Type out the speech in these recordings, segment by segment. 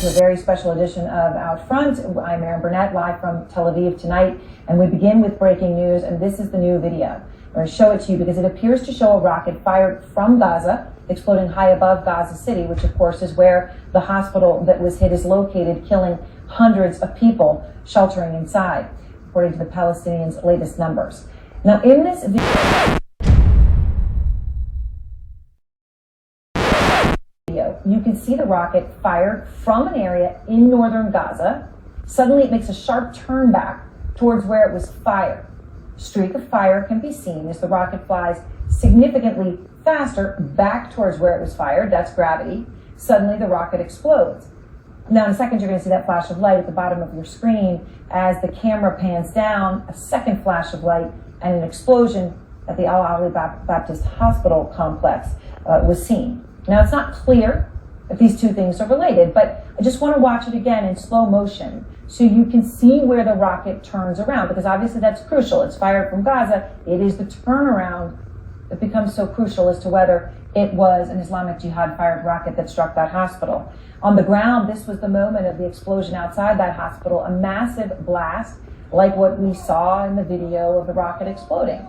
to a very special edition of Out Front. I'm Erin Burnett, live from Tel Aviv tonight, and we begin with breaking news, and this is the new video. I'm going to show it to you because it appears to show a rocket fired from Gaza, exploding high above Gaza City, which of course is where the hospital that was hit is located, killing hundreds of people sheltering inside, according to the Palestinians' latest numbers. Now, in this video, you can see the rocket fired from an area in northern Gaza. Suddenly it makes a sharp turn back towards where it was fired. A streak of fire can be seen as the rocket flies significantly faster back towards where it was fired. That's gravity. Suddenly the rocket explodes. Now in a second you're going to see that flash of light at the bottom of your screen as the camera pans down, a second flash of light and an explosion at the Al-Ali Baptist Hospital complex was seen. Now, it's not clear if these two things are related, but I just want to watch it again in slow motion so you can see where the rocket turns around, because obviously that's crucial. It's fired from Gaza. It is the turnaround that becomes so crucial as to whether it was an Islamic Jihad fired rocket that struck that hospital. On the ground, this was the moment of the explosion outside that hospital, a massive blast like what we saw in the video of the rocket exploding.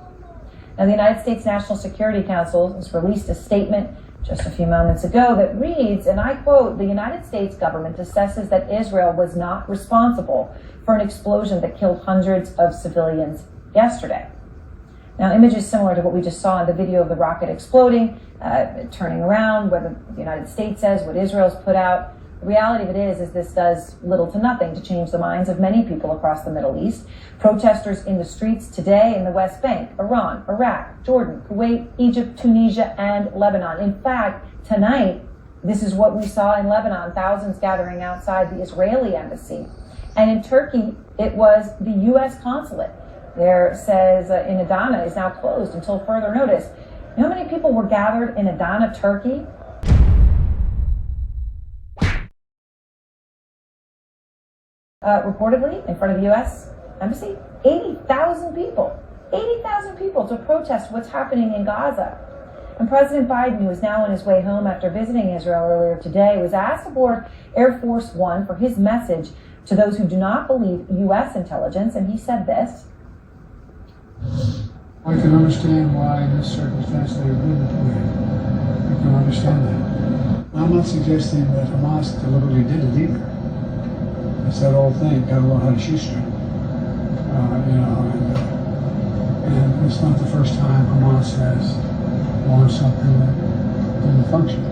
Now, the United States National Security Council has released a statement just a few moments ago that reads, and I quote, "The United States government assesses that Israel was not responsible for an explosion that killed hundreds of civilians yesterday." Now, images similar to what we just saw in the video of the rocket exploding, turning around, whether the United States says, what Israel's put out. The reality of it is this does little to nothing to change the minds of many people across the Middle East. Protesters in the streets today in the West Bank, Iran, Iraq, Jordan, Kuwait, Egypt, Tunisia, and Lebanon. In fact, tonight, this is what we saw in Lebanon, thousands gathering outside the Israeli embassy. And in Turkey, it was the U.S. consulate. There says in Adana is now closed until further notice. You know how many people were gathered in Adana, Turkey? Reportedly, in front of the U.S. Embassy, 80,000 people. 80,000 people to protest what's happening in Gaza. And President Biden, who is now on his way home after visiting Israel earlier today, was asked aboard Air Force One for his message to those who do not believe U.S. intelligence, and he said this. I can understand why in this circumstance they wouldn't win. I can understand that. I'm not suggesting that Hamas deliberately did it either. It's that old thing, gotta learn how to shoestring. And it's not the first time Hamas has launched something that didn't function.